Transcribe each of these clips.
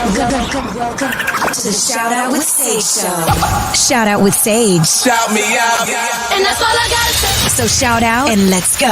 Welcome to the Shout Out with Sage show. Shout Out with Sage. Shout me out. And that's all I gotta say. So shout out and let's go.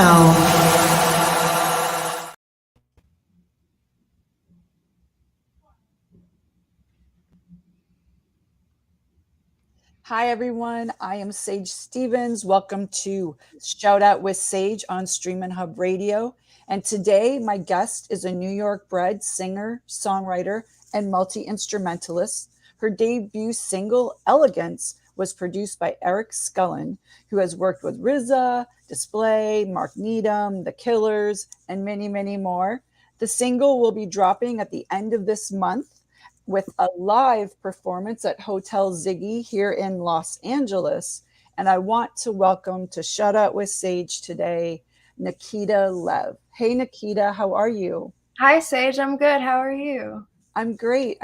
Hi, everyone. I am Sage Stevens. Welcome to Shout Out with Sage on Streaminn HUBB Radio. And today, my guest is a New York-bred singer, songwriter, and multi-instrumentalist. Her debut single, Elegance, was produced by Eric Scullin, who has worked with RZA, Display, Mark Needham, The Killers, and many, many more. The single will be dropping at the end of this month with a live performance at Hotel Ziggy here in Los Angeles. And I want to welcome to Shout Out with Sage today, NIKITA LEV. Hey, NIKITA, how are you? Hi, Sage. I'm good. How are you? I'm great.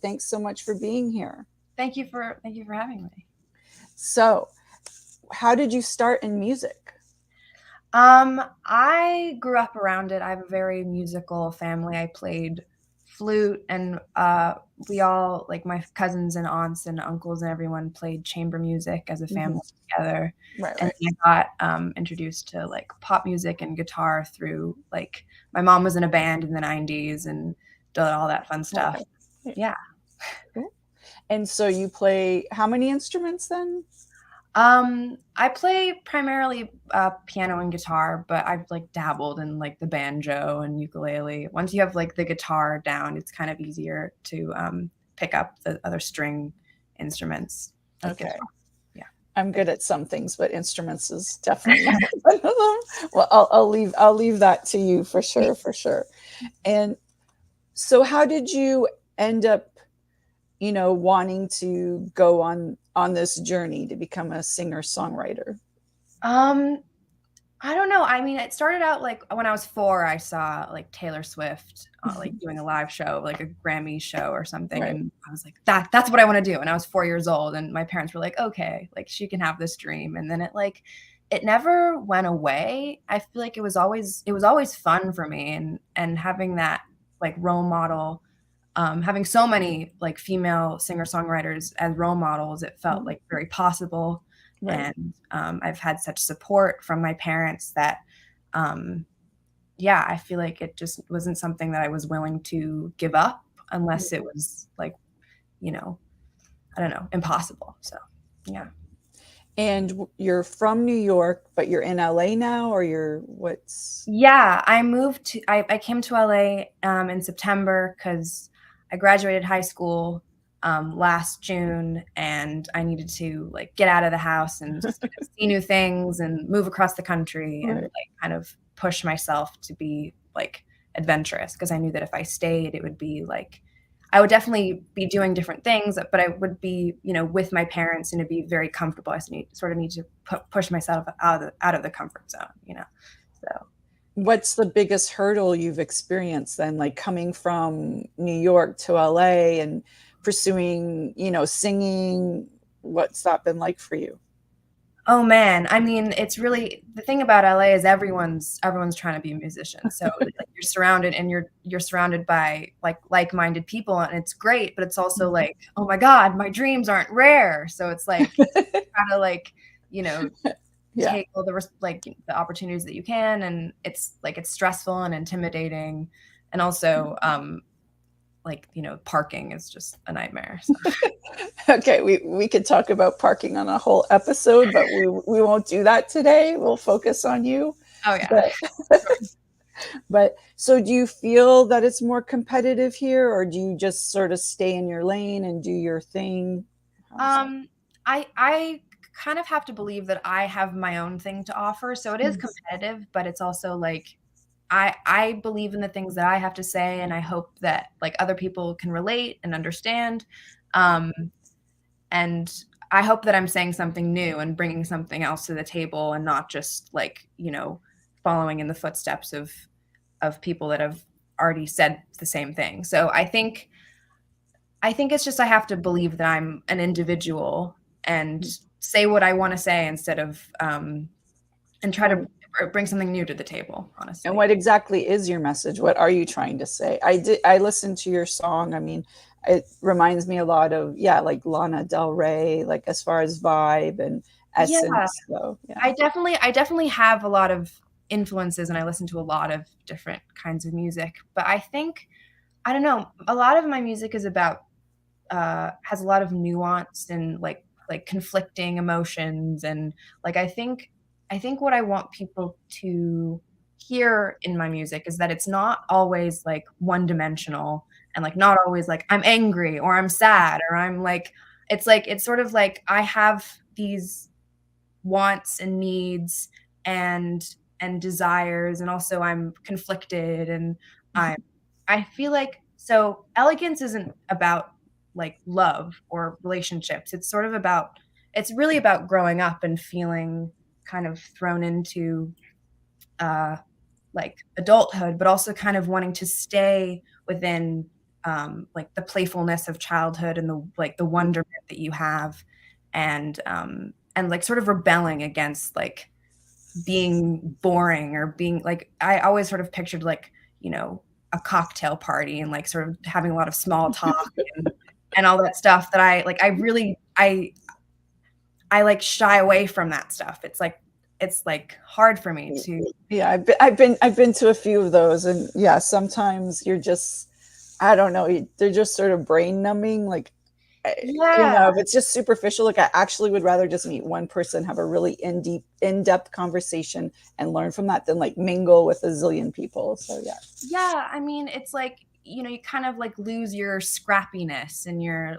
Thanks so much for being here. Thank you for having me. So, how did you start in music? I grew up around it. I have a very musical family. I played flute, and we all, like my cousins and aunts and uncles and everyone, played chamber music as a family together. Right. And I got introduced to like pop music and guitar through, like, my mom was in a band in the 90s and did all that fun stuff. Okay. Yeah. Cool. And so you play how many instruments then? I play primarily piano and guitar, but I've like dabbled in like the banjo and ukulele. Once you have like the guitar down, it's kind of easier to pick up the other string instruments. Like Okay. guitar. Yeah. I'm good at some things, but instruments is definitely not one of them. Well, I'll leave that to you for sure. And so how did you end up, wanting to go on this journey to become a singer-songwriter? I don't know. I mean, it started out like when I was 4, I saw like Taylor Swift like doing a live show, like a Grammy show or something. Right. And I was like, that's what I want to do. And I was 4 years old, and my parents were like, okay, like she can have this dream. And then it never went away. I feel like it was always fun for me, and having that like role model, having so many like female singer-songwriters as role models, it felt like very possible. Right. And I've had such support from my parents that, I feel like it just wasn't something that I was willing to give up unless it was like, I don't know, impossible. So, yeah. And you're from New York, but you're in LA now, or Yeah, I came to LA in September because I graduated high school last June, and I needed to like get out of the house and just see new things and move across the country and like kind of push myself to be like adventurous, because I knew that if I stayed, it would be like I would definitely be doing different things, but I would be, with my parents, and it'd be very comfortable. I need to push myself out of the comfort zone, So. What's the biggest hurdle you've experienced then, like coming from New York to LA and pursuing, singing? What's that been like for you? Oh man, I mean, it's really, the thing about LA is everyone's trying to be a musician. So like, you're surrounded by like-minded people, and it's great, but it's also like, oh my God, my dreams aren't rare. So it's like kind of like, take all the opportunities that you can, and it's stressful and intimidating, and also parking is just a nightmare. So. Okay, we could talk about parking on a whole episode, but we won't do that today. We'll focus on you. Oh yeah. But so do you feel that it's more competitive here, or do you just sort of stay in your lane and do your thing? I kind of have to believe that I have my own thing to offer. So it is competitive, but it's also like I believe in the things that I have to say, and I hope that like other people can relate and understand. And I hope that I'm saying something new and bringing something else to the table, and not just like, following in the footsteps of people that have already said the same thing. So I think it's just, I have to believe that I'm an individual and say what I want to say instead of, and try to bring something new to the table, honestly. And what exactly is your message? What are you trying to say? I listened to your song. I mean, it reminds me a lot of, like Lana Del Rey, like as far as vibe and essence. So yeah. I definitely have a lot of influences, and I listen to a lot of different kinds of music. But I think, I don't know, a lot of my music is about has a lot of nuance and like conflicting emotions, and like I think what I want people to hear in my music is that it's not always like one dimensional, and like not always like I'm angry or I'm sad or I'm like, it's sort of like I have these wants and needs and desires, and also I'm conflicted, and I feel like, so elegance isn't about like love or relationships. It's sort of about, it's really about growing up and feeling kind of thrown into like adulthood, but also kind of wanting to stay within like the playfulness of childhood and the wonderment that you have, and like sort of rebelling against like being boring or being like, I always sort of pictured like, a cocktail party and like sort of having a lot of small talk and all that stuff that I like shy away from that stuff. It's like hard for me to. Yeah, I've been to a few of those, and yeah, sometimes you're just, I don't know, they're just sort of brain numbing. Like, if it's just superficial, like I actually would rather just meet one person, have a really in-depth conversation and learn from that than like mingle with a zillion people. So yeah, I mean, it's like, you kind of like lose your scrappiness and your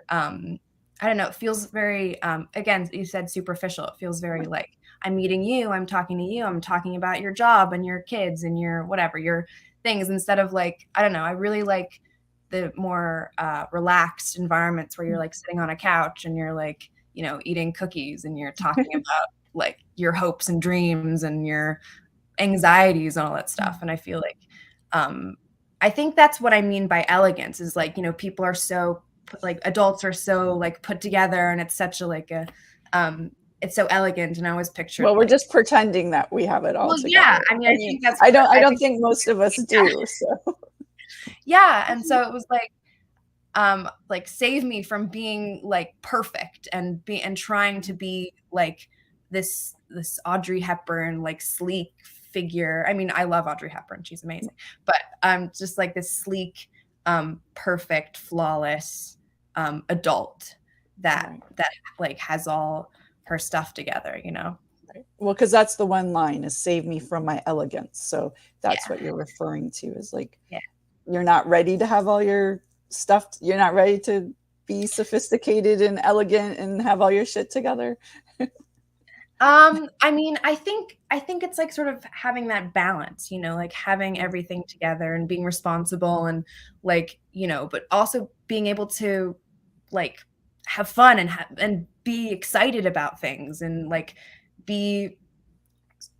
I don't know, it feels very again, you said superficial. It feels very like I'm meeting you, I'm talking to you, I'm talking about your job and your kids and your whatever, your things, instead of like, I don't know, I really like the more relaxed environments where you're like sitting on a couch and you're like, eating cookies and you're talking about like your hopes and dreams and your anxieties and all that stuff. And I feel like I think that's what I mean by elegance, is like, people are so like, adults are so like put together, and it's such a like a it's so elegant, and I always picture, well, we're just pretending that we have it all together. Yeah, I mean, I think that's, I don't think most of us do. So yeah, and so it was like save me from being like perfect and trying to be like this Audrey Hepburn like sleek figure. I mean, I love Audrey Hepburn, she's amazing, but just like this sleek perfect, flawless adult that like has all her stuff together, Right. Well, because that's the one line, is save me from my elegance. So that's what you're referring to, is like, you're not ready to have all your stuff. You're not ready to be sophisticated and elegant and have all your shit together. I mean, I think it's like sort of having that balance, like having everything together and being responsible and like, but also being able to like have fun and be excited about things and like be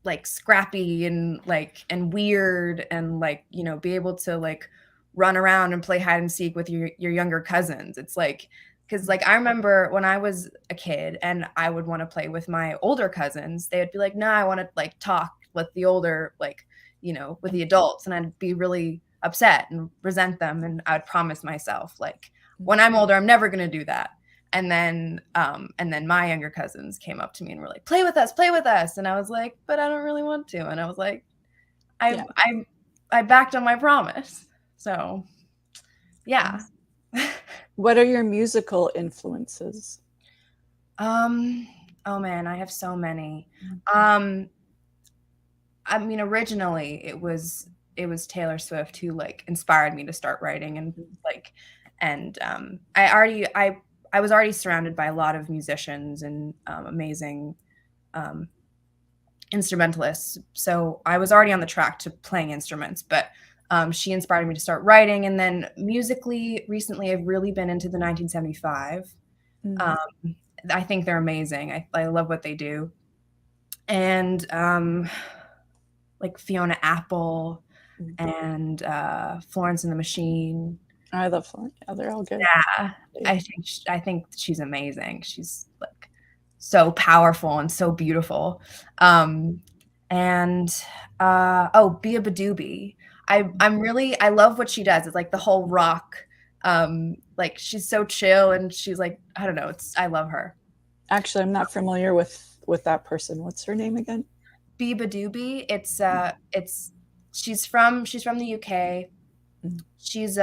like scrappy and like and weird and like, be able to like run around and play hide and seek with your younger cousins. It's like, because like I remember when I was a kid and I would want to play with my older cousins, they would be like, no, I want to like talk with the older, like, with the adults, and I'd be really upset and resent them, and I would promise myself like, when I'm older, I'm never going to do that. And then my younger cousins came up to me and were like, play with us. And I was like, but I don't really want to. And I was like, I backed on my promise. So yeah. What are your musical influences? Oh man, I have so many. I mean, originally it was Taylor Swift who like inspired me to start writing, and like, and I was already surrounded by a lot of musicians and amazing instrumentalists. So I was already on the track to playing instruments, but she inspired me to start writing. And then musically, recently, I've really been into the 1975. I think they're amazing. I love what they do. And like Fiona Apple and Florence and the Machine. I love Florence. Yeah, they're all good. Yeah, I think she's amazing. She's like so powerful and so beautiful. And Bia Badoobie. I love what she does. It's like the whole rock, like she's so chill and she's like, I don't know, I love her. Actually, I'm not familiar with that person. What's her name again? Bia Badoobie. She's from the UK. She's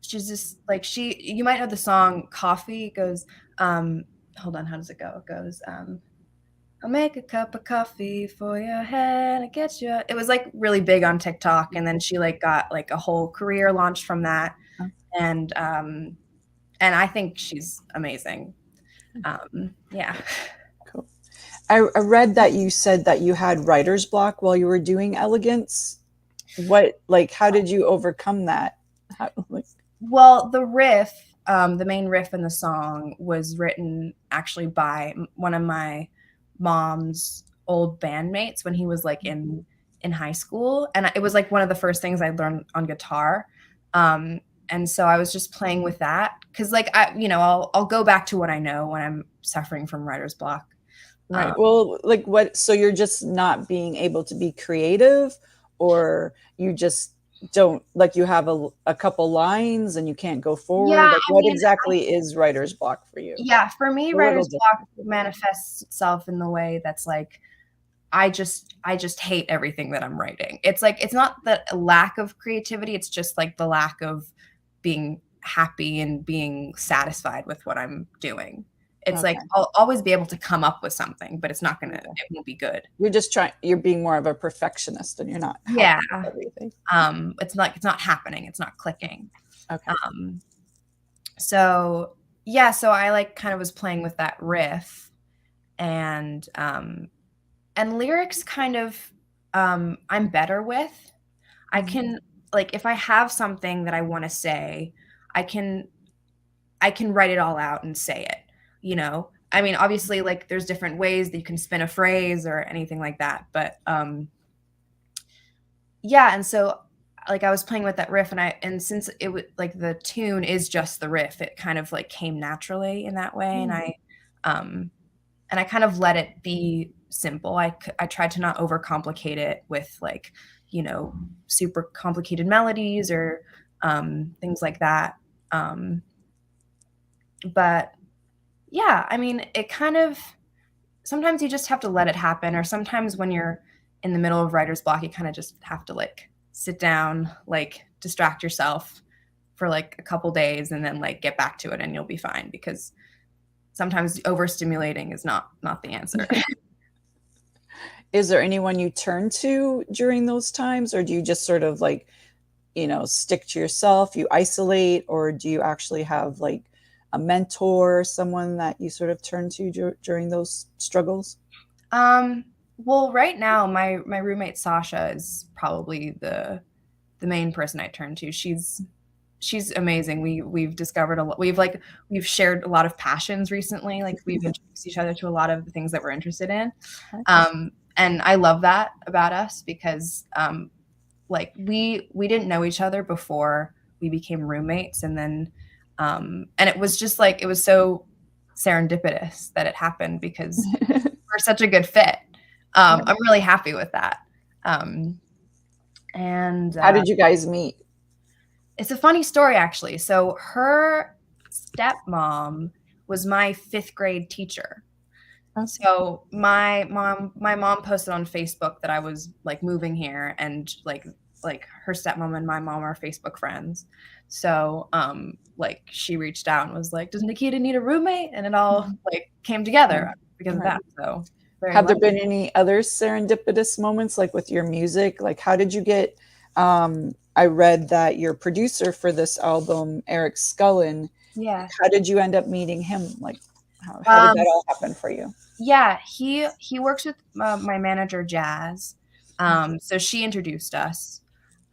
she's just like you might know the song Coffee. It goes, hold on, how does it go? It goes, I'll make a cup of coffee for your head. I get you. It was like really big on TikTok, and then she like got like a whole career launched from that. And I think she's amazing. Yeah. Cool. I read that you said that you had writer's block while you were doing Elegance. How did you overcome that? Well, the riff, the main riff in the song was written actually by one of my mom's old bandmates when he was like in high school. And it was like one of the first things I learned on guitar. And so I was just playing with that. Cause like, I'll go back to what I know when I'm suffering from writer's block. Right. Well, like so you're just not being able to be creative, or you just don't, like, you have a couple lines and you can't go forward? Yeah, what exactly is writer's block for you? Yeah, for me, writer's block manifests itself in the way that's like, I just hate everything that I'm writing. It's like, it's not the lack of creativity. It's just like the lack of being happy and being satisfied with what I'm doing. It's like, I'll always be able to come up with something, but it won't be good. You're being more of a perfectionist and you're not. Yeah. Everything. It's not happening. It's not clicking. Okay. So I like kind of was playing with that riff, and lyrics kind of, I'm better with. I can, like, if I have something that I want to say, I can write it all out and say it. I mean, obviously, like, there's different ways that you can spin a phrase or anything like that. But and so like I was playing with that riff, and since it was like the tune is just the riff, it kind of like came naturally in that way. And I kind of let it be simple. I tried to not overcomplicate it with like, super complicated melodies or things like that. But yeah, I mean, it kind of, sometimes you just have to let it happen. Or sometimes when you're in the middle of writer's block, you kind of just have to like sit down, like distract yourself for like a couple days and then like get back to it and you'll be fine, because sometimes overstimulating is not the answer. Is there anyone you turn to during those times, or do you just sort of like, stick to yourself, you isolate, or do you actually have like a mentor, someone that you sort of turn to during those struggles? Well, right now my roommate Sasha is probably the main person I turn to. She's amazing. We've discovered a lot. We've shared a lot of passions recently. Like, we've introduced each other to a lot of the things that we're interested in. And I love that about us, because like we didn't know each other before we became roommates, and then and it was just like, it was so serendipitous that it happened, because we're such a good fit. I'm really happy with that. And how did you guys meet? It's a funny story, actually. So her stepmom was my 5th grade teacher. Okay. So my mom posted on Facebook that I was like moving here, and like her stepmom and my mom are Facebook friends. So like she reached out and was like, does Nikita need a roommate? And it all like came together because of that. So have there been any other serendipitous moments, like with your music? Like, how did you get, I read that your producer for this album, Eric Scullin, how did you end up meeting him? Like, how did that all happen for you? Yeah, he works with my manager, Jazz. So she introduced us.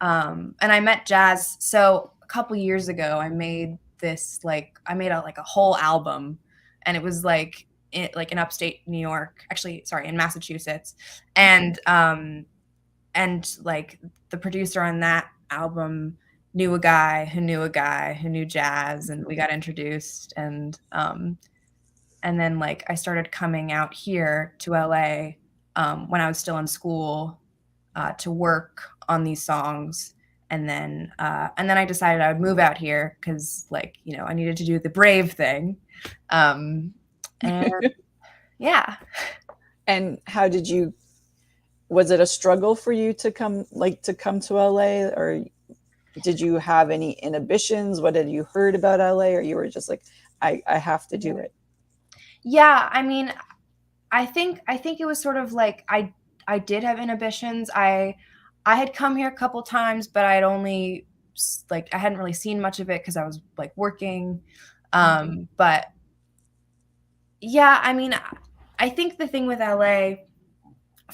And I met Jazz. So a couple years ago, I made a whole album, and it was like in upstate New York, in Massachusetts. And like the producer on that album knew a guy who knew Jazz, and we got introduced. And And then like I started coming out here to LA when I was still in school to work on these songs. And then I decided I would move out here because, like, you know, I needed to do the brave thing. And yeah. And how did you, was it a struggle for you to come to LA, or did you have any inhibitions? What had you heard about LA, or you were just like, I have to do it? Yeah, I mean, I think it was sort of like I did have inhibitions. I had come here a couple times, but I hadn't really seen much of it because I was like working. But yeah, I mean, I think the thing with LA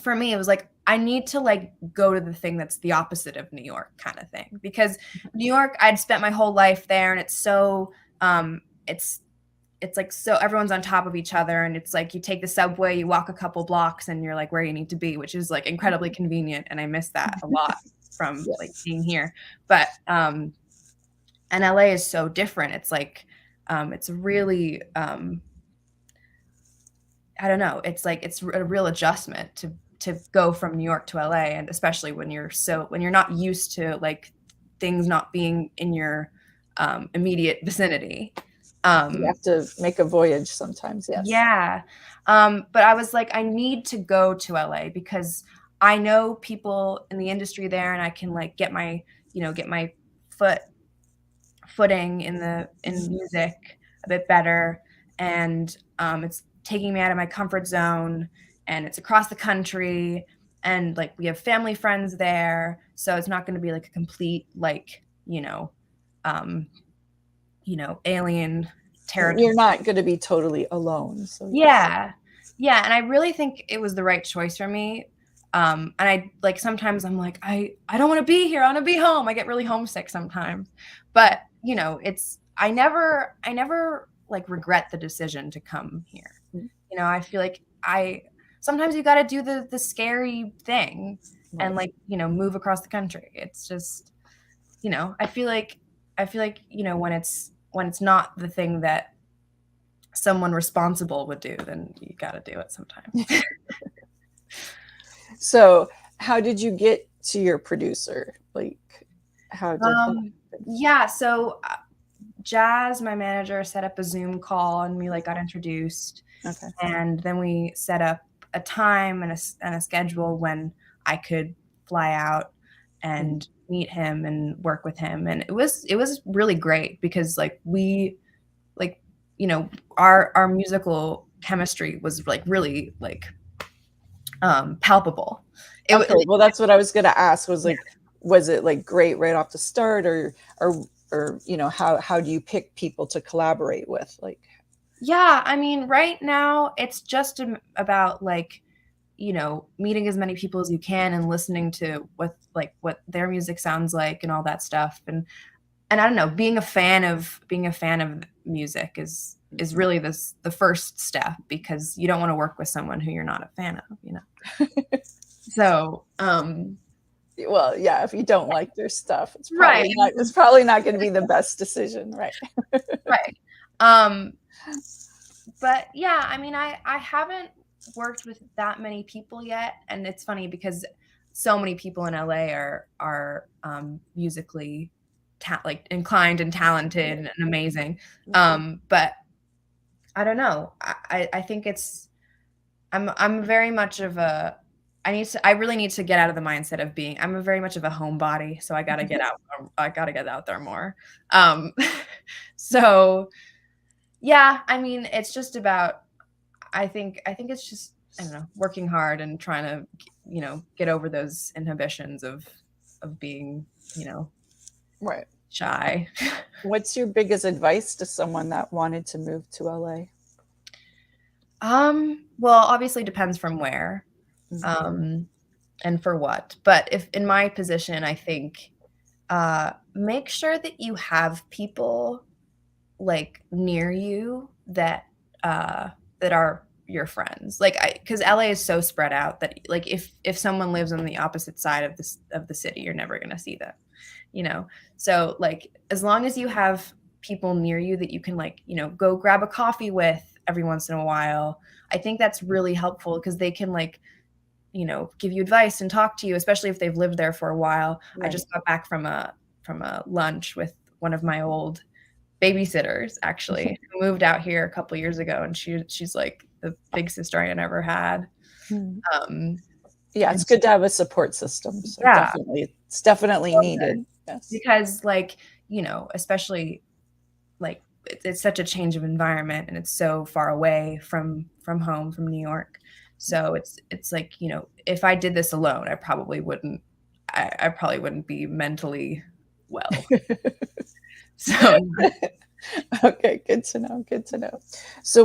for me, it was like I need to like go to the thing that's the opposite of New York kind of thing, because New York, I'd spent my whole life there, and it's so it's like, so everyone's on top of each other, and it's like you take the subway, you walk a couple blocks, and you're like where you need to be, which is like incredibly convenient, and I miss that a lot from like being here. But and LA is so different. It's like it's really I don't know, it's like it's a real adjustment to go from New York to LA, and especially when you're not used to like things not being in your immediate vicinity. You have to make a voyage sometimes. Yes. Yeah. But I was like, I need to go to LA because I know people in the industry there, and I can like get my footing in music a bit better. And it's taking me out of my comfort zone, and it's across the country, and like we have family friends there. So it's not going to be like a complete, like, alien territory. You're not going to be totally alone. So yeah. And I really think it was the right choice for me. And I like, sometimes I'm like, I don't want to be here. I want to be home. I get really homesick sometimes, but I never like regret the decision to come here. I feel like sometimes you got to do the scary thing and like, move across the country. It's just, I feel like, when it's not the thing that someone responsible would do, then you got to do it sometimes. So how did you get to your producer? Like, how did that? Yeah. So Jazz, my manager, set up a Zoom call, and we like got introduced. Okay. And then we set up a time and a schedule when I could fly out and meet him and work with him. And it was really great because like our musical chemistry was like really like palpable. Well, that's what I was going to ask, was like, was it like great right off the start, or how do you pick people to collaborate with? Like, yeah, I mean, right now it's just about like, meeting as many people as you can and listening to what their music sounds like and all that stuff. And I don't know, being a fan of music is really the first step, because you don't want to work with someone who you're not a fan of, So, well, yeah, if you don't like their stuff, it's probably not going to be the best decision, right? Right. But yeah, I mean, I haven't worked with that many people yet, and it's funny because so many people in LA are musically like inclined and talented and amazing. But I don't know. I think I'm very much of a, I really need to get out of the mindset of being, I'm a very much of a homebody. So I got to get out. I got to get out there more. So yeah, I mean, it's just about, I think it's just, I don't know, working hard and trying to, get over those inhibitions of being, right, shy. What's your biggest advice to someone that wanted to move to LA? Well, obviously depends from where, and for what. But if in my position, I think, make sure that you have people like near you that are your friends. Like, because LA is so spread out that like if someone lives on the opposite side of the city, you're never gonna see them. So like, as long as you have people near you that you can like, go grab a coffee with every once in a while. I think that's really helpful because they can like, you know, give you advice and talk to you, especially if they've lived there for a while. Right. I just got back from a lunch with one of my old babysitters, actually, who moved out here a couple years ago, and she's like the big sister I never had. Yeah, it's good to have a support system. So Yeah. it's definitely needed. Yes. Because like, you know, especially like it's such a change of environment, and it's so far away from home, from New York. So it's like, you know, if I did this alone, I probably wouldn't be mentally well. So okay, good to know. Good to know. So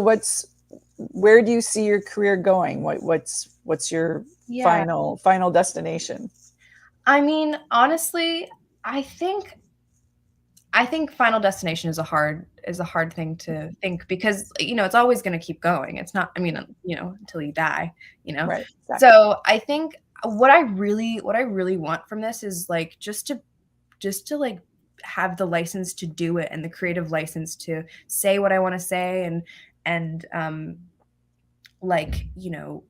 where do you see your career going? What's your final destination? I mean, honestly, I think final destination is a hard thing to think, because, you know, it's always going to keep going. It's not, I mean, you know, until you die, you know. Right. Exactly. So I think what I really want from this is like just to like have the license to do it, and the creative license to say what I want to say, and like, you know,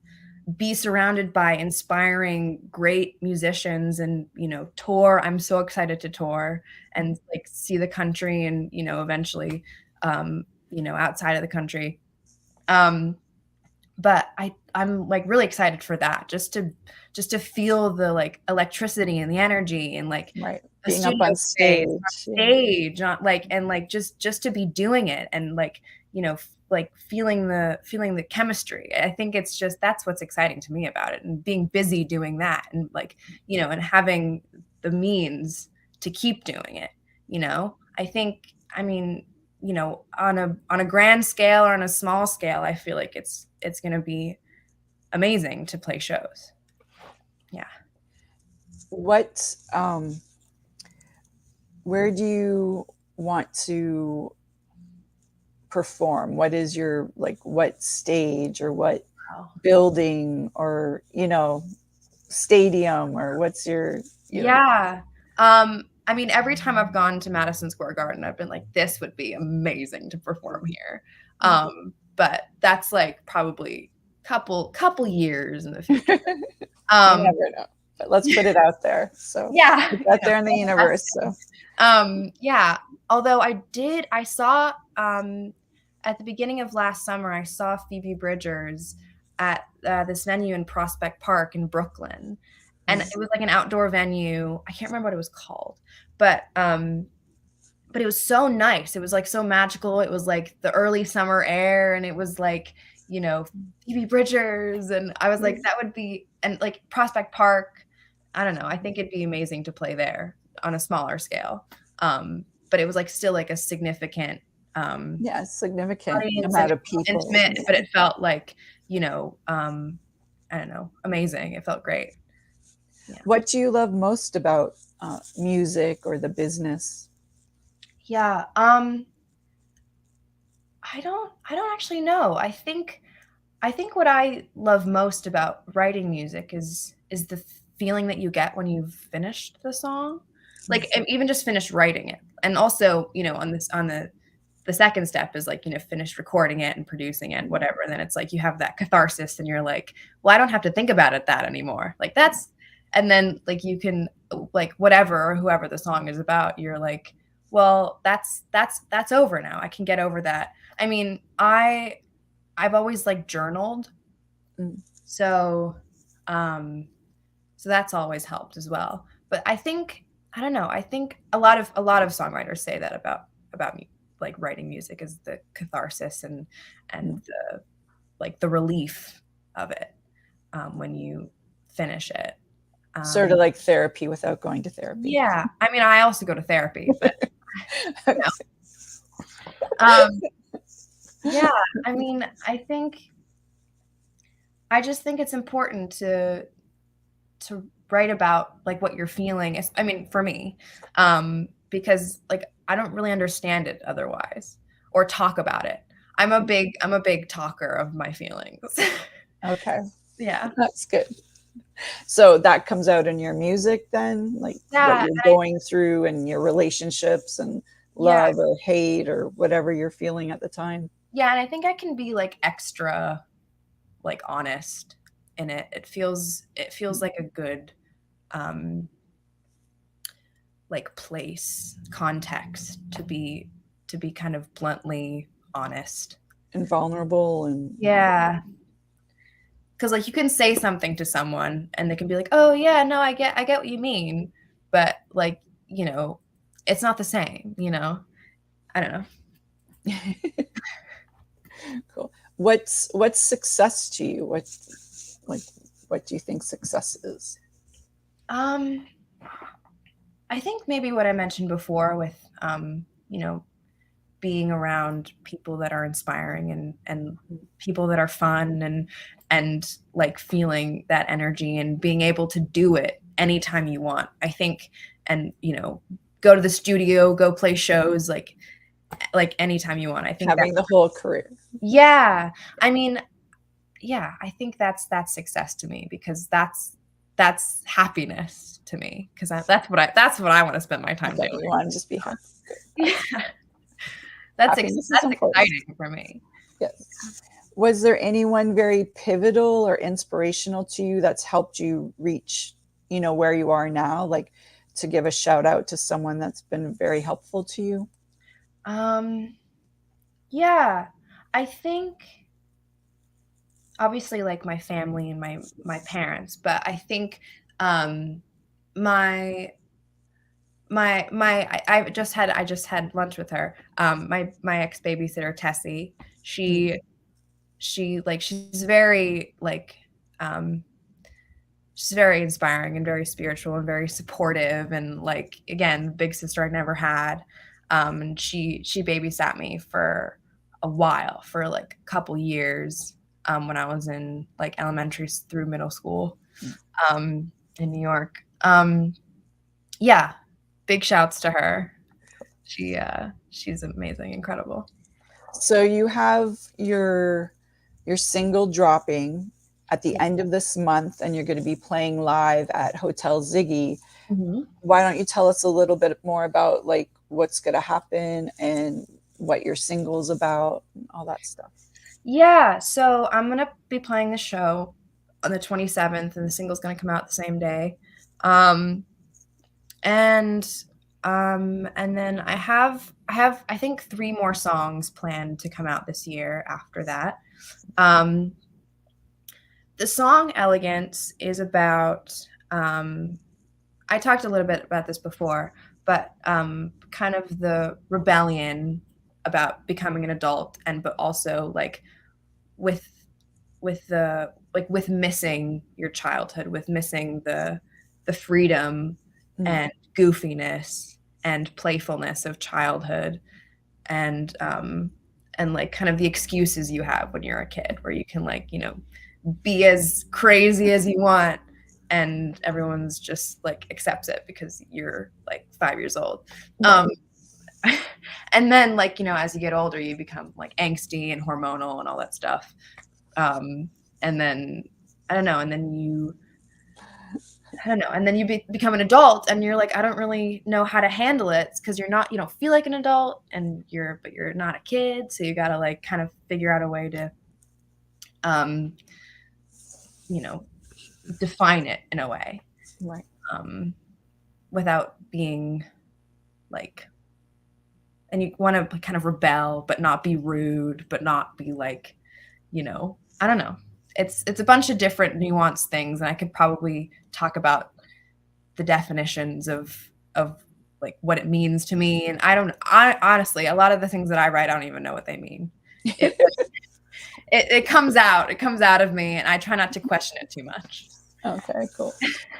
be surrounded by inspiring great musicians, and, you know, tour. I'm so excited to tour and like see the country, and, you know, eventually you know, outside of the country. But I'm like really excited for that, just to feel the like electricity and the energy, and like being up on stage, like, and like just to be doing it, and like, you know, like feeling the chemistry. I think it's just, that's what's exciting to me about it, and being busy doing that, and like, you know, and having the means to keep doing it, you know. I think, I mean, you know, on a grand scale or on a small scale, I feel like it's going to be amazing to play shows. Yeah. Where do you want to perform? What is your, like, what stage or what building, or, you know, stadium, or what's your, you know? I mean, every time I've gone to Madison Square Garden, I've been like, this would be amazing to perform here. But that's like probably couple years in the future. You never know, but let's put it out there. So yeah, it's out there in the universe. So yeah. Although I saw at the beginning of last summer, I saw Phoebe Bridgers at this venue in Prospect Park in Brooklyn. And it was like an outdoor venue. I can't remember what it was called, but it was so nice. It was like so magical. It was like the early summer air, and it was like, you know, Phoebe Bridgers, and I was like, that would be, and like Prospect Park, I don't know. I think it'd be amazing to play there on a smaller scale. But it was like still like a significant, significant audience, amount of people. Intimate, but it felt like, you know, I don't know, amazing. It felt great. Yeah. What do you love most about music or the business? Yeah. I don't actually know. I think what I love most about writing music is the feeling that you get when you've finished the song, like even just finished writing it. And also, you know, on the second step is like, you know, finished recording it and producing it, whatever. And then it's like you have that catharsis, and you're like, well, I don't have to think about it that anymore. Like that's, and then like you can, like, whatever or whoever the song is about, you're like, well, that's over now. I can get over that. I mean, I've always like journaled. So that's always helped as well. But I think, I don't know, I think a lot of songwriters say that about me, like writing music is the catharsis and the, like the relief of it when you finish it. Sort of like therapy without going to therapy. Yeah. I mean, I also go to therapy, but you know. Yeah. I mean, I just think it's important to write about like what you're feeling. I mean, for me, because like I don't really understand it otherwise, or talk about it. I'm a big talker of my feelings. Okay. Yeah. That's good. So that comes out in your music then, like what you're going through and your relationships and love or hate or whatever you're feeling at the time. Yeah, and I think I can be like extra like honest in it. It feels like a good like place, context to be kind of bluntly honest and vulnerable and yeah. Because like you can say something to someone and they can be like, oh yeah, no, I get what you mean, but like, you know, it's not the same, you know. I don't know. Cool. What's success to you? What do you think success is? I think maybe what I mentioned before with you know, being around people that are inspiring and people that are fun and like feeling that energy and being able to do it anytime you want. I think, and you know, go to the studio, go play shows like anytime you want. I think Having the whole career. Yeah. I mean, yeah, I think that's success to me because that's happiness to me because that's what I want to spend my time doing. You want to just be happy. Yeah. That's exciting for me. Yes. Was there anyone very pivotal or inspirational to you that's helped you reach, you know, where you are now? Like to give a shout out to someone that's been very helpful to you? Yeah, I think obviously like my family and my parents, but I think my I just had lunch with her. My ex babysitter Tessie. She's very like she's very inspiring and very spiritual and very supportive and like again, big sister I never had. And she babysat me for a while, for like a couple years, when I was in like elementary through middle school, in New York. Yeah, big shouts to her. She's amazing, incredible. So you have your single dropping at the end of this month, and you're going to be playing live at Hotel Ziggy. Mm-hmm. Why don't you tell us a little bit more about like what's going to happen and what your single's about and all that stuff? Yeah, so I'm going to be playing the show on the 27th and the single's going to come out the same day. And then I have I think 3 more songs planned to come out this year after that. The song Elegance is about I talked a little bit about this before, but kind of the rebellion about becoming an adult but also like with missing your childhood, with missing the freedom and goofiness and playfulness of childhood and like kind of the excuses you have when you're a kid where you can like, you know, be as crazy as you want and everyone's just like accepts it because you're like 5 years old. And then like, you know, as you get older, you become like angsty and hormonal and all that stuff. And then I don't know, and then you become an adult and you're like, I don't really know how to handle it because you don't feel like an adult and you're not a kid. So you got to like kind of figure out a way to, you know, define it in a way. Right. Without being like, and you want to kind of rebel, but not be rude, but not be like, you know, I don't know. It's a bunch of different nuanced things, and I could probably talk about the definitions of like what it means to me. And I honestly, a lot of the things that I write, I don't even know what they mean. It comes out of me, and I try not to question it too much. Okay, cool.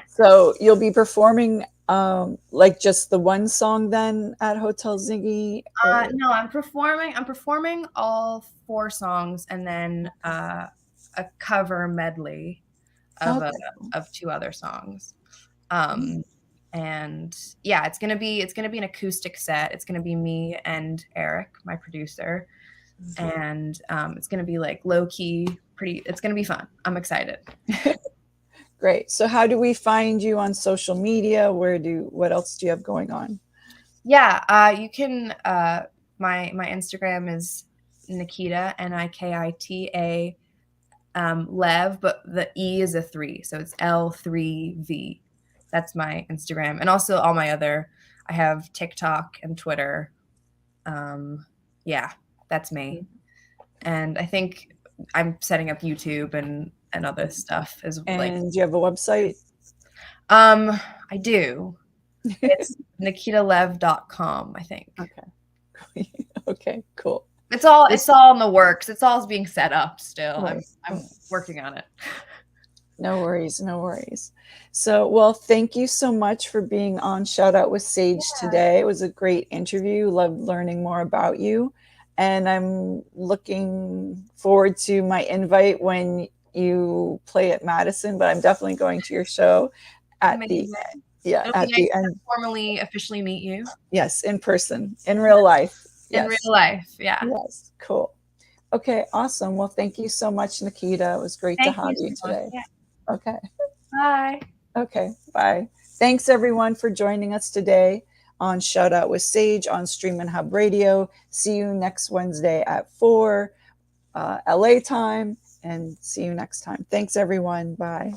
So you'll be performing like just the one song then at Hotel Ziggy? No, I'm performing all 4 songs and then a cover medley of 2 other songs. And yeah, it's gonna be an acoustic set. It's gonna be me and Eric, my producer, and it's gonna be like low key, pretty. It's gonna be fun. I'm excited. Great. So how do we find you on social media? What else do you have going on? Yeah, you can. My Instagram is Nikita, Nikita, Lev, but the E is a 3, so it's L3V. That's my Instagram, and also all my other. I have TikTok and Twitter. Yeah, that's me. And I think I'm setting up YouTube and other stuff as like. And do you have a website? I do. It's NIKITALEV.com, I think. Okay. Okay, cool. It's all in the works. It's all being set up still. Right. I'm working on it. No worries, no worries. So, well, thank you so much for being on Shout Out with Sage today. It was a great interview. Loved learning more about you. And I'm looking forward to my invite when you play at Madison, but I'm definitely going to your show at the end. Formally, officially meet you. Yes, in person, in real life. In real life, yeah. Yes, cool. Okay, awesome. Well, thank you so much, Nikita. It was great to have you today. Yeah. Okay. Bye. Okay, bye. Thanks, everyone, for joining us today on Shout Out with Sage on Streaminn HUBB Radio. See you next Wednesday at 4 LA time, and see you next time. Thanks, everyone. Bye.